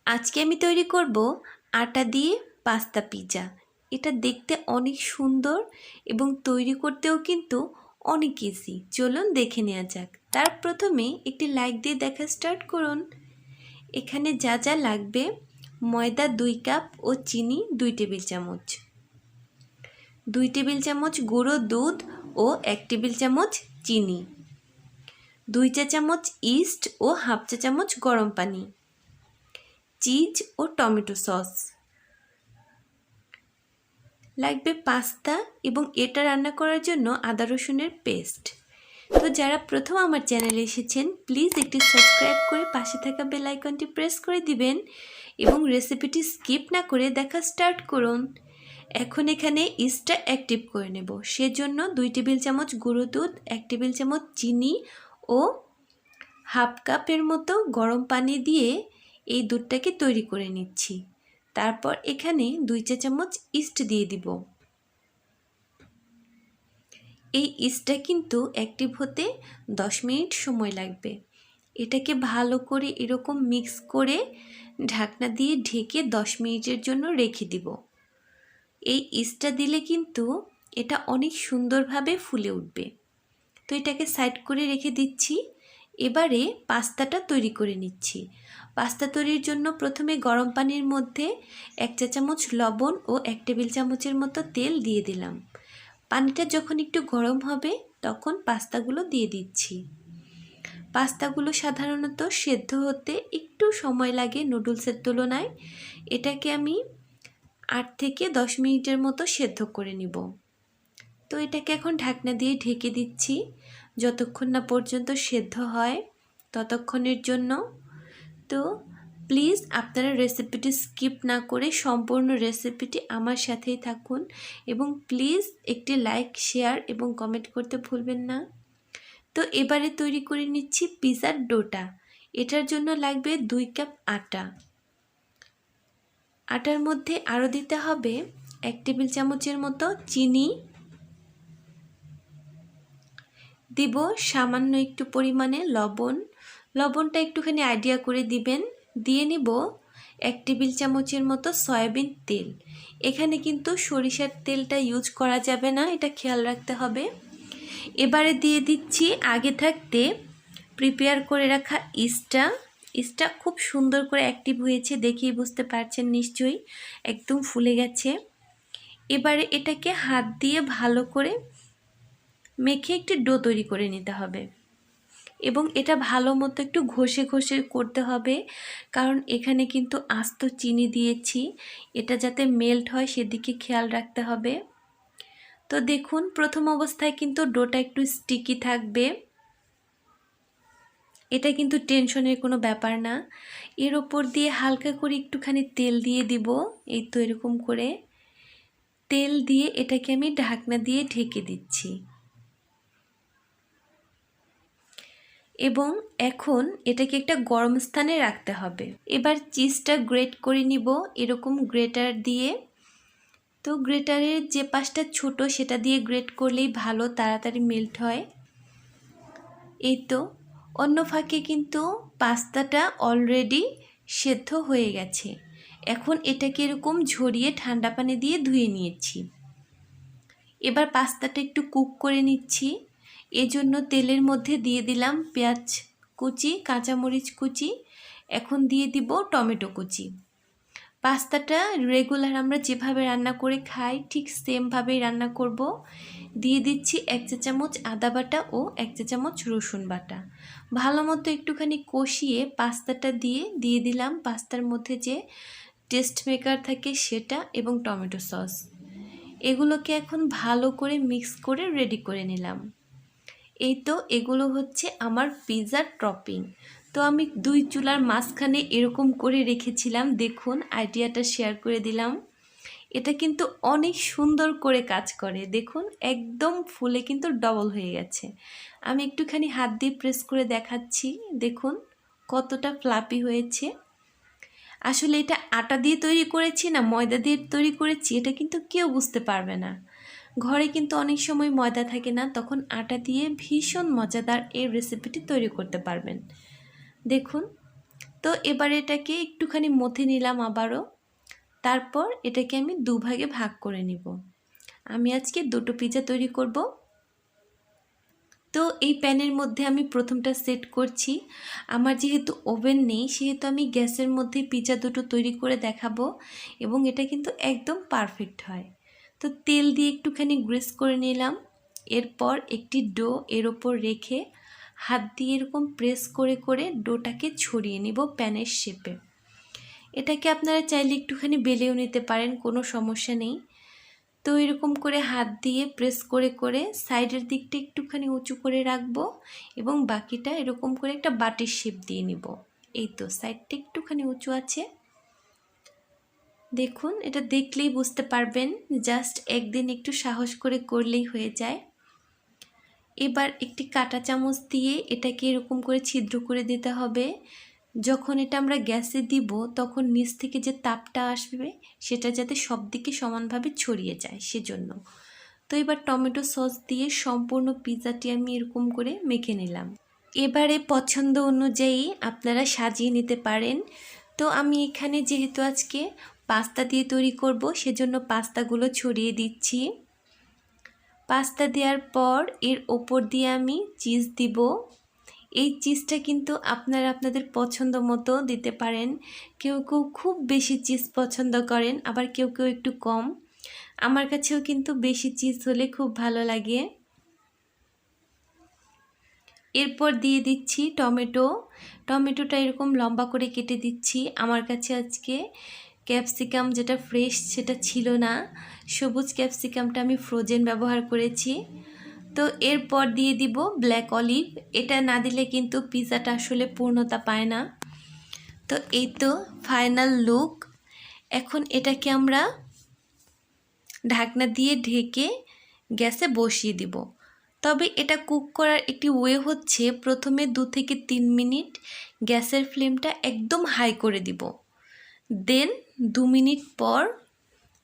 আজকে আমি তৈরি করব আটা দিয়ে পাস্তা পিৎজা। এটা দেখতে অনেক সুন্দর এবং তৈরি করতেও কিন্তু অনেক ইজি। চলুন দেখে নেওয়া যাক। তার প্রথমে একটি লাইক দিয়ে দেখা স্টার্ট করুন। এখানে যা যা লাগবে: ময়দা 2 কাপ ও চিনি 2 টেবিল চামচ, 2 টেবিল চামচ গুঁড়ো দুধ ও 1 টেবিল চামচ চিনি, 2 চা চামচ ইস্ট ও হাফ চা চামচ গরম পানি, চিজ ও টমেটো সস লাগবে, পাস্তা এবং এটা রান্না করার জন্য আদা রসুনের পেস্ট। তো যারা প্রথম আমার চ্যানেলে এসেছেন প্লিজ একটি সাবস্ক্রাইব করে পাশে থাকা বেল আইকনটি প্রেস করে দিবেন এবং রেসিপিটি স্কিপ না করে দেখা স্টার্ট করুন। এখন এখানে ইস্টটা অ্যাক্টিভ করে নেব। সেজন্য 2 টেবিল চামচ গুঁড়ো দুধ, 1 টেবিল চামচ চিনি ও হাফ কাপের মতো গরম পানি দিয়ে এই দুধটাকে তৈরি করে নিচ্ছি। তারপর এখানে 2 চা চামচ ইস্ট দিয়ে দিব। এই ইস্টটা কিন্তু অ্যাক্টিভ হতে 10 মিনিট সময় লাগবে। এটাকে ভালো করে এরকম মিক্স করে ঢাকনা দিয়ে ঢেকে 10 মিনিটের জন্য রেখে দিব। এই ইস্টটা দিলে কিন্তু এটা অনেক সুন্দরভাবে ফুলে উঠবে। তো এটাকে সাইড করে রেখে দিচ্ছি। এবারে পাস্তাটা তৈরি করে নিচ্ছি। পাস্তা তৈরির জন্য প্রথমে গরম পানির মধ্যে 1 চা চামচ লবণ ও 1 টেবিল চামচের মতো তেল দিয়ে দিলাম। পানিটা যখন একটু গরম হবে তখন পাস্তাগুলো দিয়ে দিচ্ছি। পাস্তাগুলো সাধারণত সেদ্ধ হতে একটু সময় লাগে নুডলসের তুলনায়। এটাকে আমি 8 থেকে 10 মিনিটের মতো সেদ্ধ করে নিব। তো এটাকে এখন ঢাকনা দিয়ে ঢেকে দিচ্ছি যতক্ষণ না পর্যন্ত সেদ্ধ হয় ততক্ষণের জন্য। তো প্লিজ আপনারা রেসিপিটি স্কিপ না করে সম্পূর্ণ রেসিপিটি আমার সাথেই থাকুন এবং প্লিজ একটি লাইক, শেয়ার এবং কমেন্ট করতে ভুলবেন না। তো এবারে তৈরি করে নিচ্ছি পিৎজার ডোটা। এটার জন্য লাগবে 2 কাপ আটা। আটার মধ্যে আরও দিতে হবে 1 টেবিল চামচের মতো চিনি, দিব সামান্য একটু পরিমাণে লবণ। লবণটা একটুখানি আইডিয়া করে দিবেন। দিয়ে নিব 1 টেবিল চামচের মতো সয়াবিন তেল। এখানে কিন্তু সরিষার তেলটা ইউজ করা যাবে না, এটা খেয়াল রাখতে হবে। এবারে দিয়ে দিচ্ছি আগে থাকতে প্রিপেয়ার করে রাখা ইস্টটা খুব সুন্দর করে অ্যাক্টিভ হয়েছে, দেখেই বুঝতে পারছেন নিশ্চয়ই, একদম ফুলে গেছে। এবারে এটাকে হাত দিয়ে ভালো করে মেখে একটি ডো তৈরি করে নিতে হবে এবং এটা ভালো মতো একটু ঘষে ঘষে করতে হবে, কারণ এখানে কিন্তু আস্ত চিনি দিয়েছি। এটা যাতে মেল্ট হয় সেদিকে খেয়াল রাখতে হবে। তো দেখুন প্রথম অবস্থায় কিন্তু ডোটা একটু স্টিকি থাকবে, এটা কিন্তু টেনশনের কোনো ব্যাপার না। এর ওপর দিয়ে হালকা করে একটুখানি তেল দিয়ে দিব। এই তো এরকম করে তেল দিয়ে এটাকে আমি ঢাকনা দিয়ে ঢেকে দিচ্ছি এবং এখন এটাকে একটা গরম স্থানে রাখতে হবে। এবার চিজটা গ্রেট করে নিব এরকম গ্রেটার দিয়ে। তো গ্রেটারের যে পাশটা ছোট সেটা দিয়ে গ্রেট করলেই ভালো, তাড়াতাড়ি মেল্ট হয়। এই তো অন্য ফাঁকে কিন্তু পাস্তাটা অলরেডি সেদ্ধ হয়ে গেছে। এখন এটাকে এরকম ঝরিয়ে ঠান্ডা পানি দিয়ে ধুয়ে নিয়েছি। এবার পাস্তাটা একটু কুক করে নিচ্ছি। এজন্য তেলের মধ্যে দিয়ে দিলাম পেঁয়াজ কুচি, কাঁচামরিচ কুচি, এখন দিয়ে দিব টমেটো কুচি। পাস্তাটা রেগুলার আমরা যেভাবে রান্না করে খাই ঠিক সেমভাবেই রান্না করব। দিয়ে দিচ্ছি 1 চা চামচ আদা বাটা ও 1 চা চামচ রসুন বাটা। ভালো মতো একটুখানি কষিয়ে পাস্তাটা দিয়ে দিলাম পাস্তার মধ্যে যে টেস্ট মেকার থাকে সেটা এবং টমেটো সস। এগুলোকে এখন ভালো করে মিক্স করে রেডি করে নিলাম। এই তো এগুলো হচ্ছে আমার পিৎজার টপিং। তো আমি 2 চুলার মাঝখানে এরকম করে রেখেছিলাম, দেখুন আইডিয়াটা শেয়ার করে দিলাম। এটা কিন্তু অনেক সুন্দর করে কাজ করে, দেখুন একদম ফুলে কিন্তু ডবল হয়ে গেছে। আমি একটুখানি হাত দিয়ে প্রেস করে দেখাচ্ছি, দেখুন কতটা ফ্লাপি হয়েছে। আসলে এটা আটা দিয়ে তৈরি করেছি না ময়দা দিয়ে তৈরি করেছি এটা কিন্তু কেউ বুঝতে পারবে না। ঘরে কিন্তু অনেক সময় ময়দা থাকে না, তখন আটা দিয়ে ভীষণ মজাদার এই রেসিপিটি তৈরি করতে পারবেন। দেখুন তো এবার এটাকে একটুখানি মথে নিলাম আবারও। তারপর এটাকে আমি দুভাগে ভাগ করে নিব। আমি আজকে দুটো পিৎজা তৈরি করব। তো এই প্যানের মধ্যে আমি প্রথমটা সেট করছি। আমার যেহেতু ওভেন নেই সেহেতু আমি গ্যাসের মধ্যে পিৎজা দুটো তৈরি করে দেখাবো এবং এটা কিন্তু একদম পারফেক্ট হয়। তো তেল দিয়ে একটুখানি গ্রিস করে নিলাম। এরপর একটি ডো এর ওপর রেখে হাত দিয়ে এরকম প্রেস করে করে ডোটাকে ছড়িয়ে নিব প্যানের শেপে। এটাকে আপনারা চাইলে একটুখানি বেলেও নিতে পারেন, কোনো সমস্যা নেই। তো এরকম করে হাত দিয়ে প্রেস করে করে সাইডের দিকটা একটুখানি উঁচু করে রাখবো এবং বাকিটা এরকম করে একটা বাটির শেপ দিয়ে নিব। এই তো সাইডটা একটুখানি উঁচু আছে, দেখুন এটা দেখলেই বুঝতে পারবেন। জাস্ট একদিন একটু সাহস করে করলেই হয়ে যায়। এবার একটি কাঁটা চামচ দিয়ে এটাকে এরকম করে ছিদ্র করে দিতে হবে। যখন এটা আমরা গ্যাসে দিব তখন নিচ থেকে যে তাপটা আসবে সেটা যাতে সব দিকে সমানভাবে ছড়িয়ে যায় সেজন্য। তো এবার টমেটো সস দিয়ে সম্পূর্ণ পিৎজাটি আমি এরকম করে মেখে নিলাম। এবারে পছন্দ অনুযায়ী আপনারা সাজিয়ে নিতে পারেন। তো আমি এখানে যেহেতু আজকে পাস্তা দিয়ে তৈরি করব সেজন্য পাস্তাগুলো ছড়িয়ে দিচ্ছি। পাস্তা দেওয়ার পর এর ওপর দিয়ে আমি চিজ দিব। এই চিজটা কিন্তু আপনারা আপনাদের পছন্দ মতো দিতে পারেন। কেউ কেউ খুব বেশি চিজ পছন্দ করেন, আবার কেউ কেউ একটু কম। আমার কাছেও কিন্তু বেশি চিজ হলে খুব ভালো লাগে। এরপর দিয়ে দিচ্ছি টমেটোটা এরকম লম্বা করে কেটে দিচ্ছি। আমার কাছে আজকে ক্যাপসিকাম যেটা ফ্রেশ সেটা ছিল না, সবুজ ক্যাপসিকামটা আমি ফ্রোজেন ব্যবহার করেছি। তো এরপর দিয়ে দিব ব্ল্যাক অলিভ। এটা না দিলে কিন্তু পিৎজাটা আসলে পূর্ণতা পায় না। তো এই তো ফাইনাল লুক। এখন এটাকে আমরা ঢাকনা দিয়ে ঢেকে গ্যাসে বসিয়ে দিব। তবে এটা কুক করার একটি ওয়ে হচ্ছে প্রথমে 2 থেকে 3 মিনিট গ্যাসের ফ্লেমটা একদম হাই করে দিব, দেন 2 মিনিট পর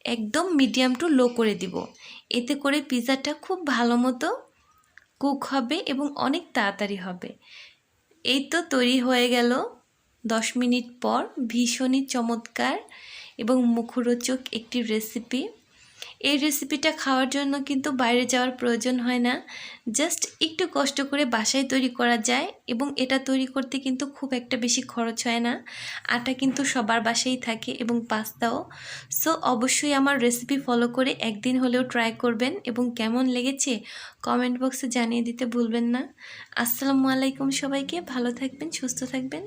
একদম মিডিয়াম টু লো করে দিব। এতে করে পিৎজাটা খুব ভালো মতো কুক হবে এবং অনেক তাড়াতাড়ি হবে। এই তো তৈরি হয়ে গেল 10 মিনিট পর ভীষণই চমৎকার এবং মুখরোচক একটি রেসিপি। এই রেসিপিটা খাওয়ার জন্য কিন্তু বাইরে যাওয়ার প্রয়োজন হয় না, জাস্ট একটু কষ্ট করে বাসায় তৈরি করা যায় এবং এটা তৈরি করতে কিন্তু খুব একটা বেশি খরচ হয় না। আটা কিন্তু সবার বাসায় থাকে এবং পাস্তাও। সো অবশ্যই আমার রেসিপি ফলো করে একদিন হলেও ট্রাই করবেন এবং কেমন লেগেছে কমেন্ট বক্সে জানিয়ে দিতে ভুলবেন না। আসসালামু আলাইকুম সবাইকে, ভালো থাকবেন, সুস্থ থাকবেন।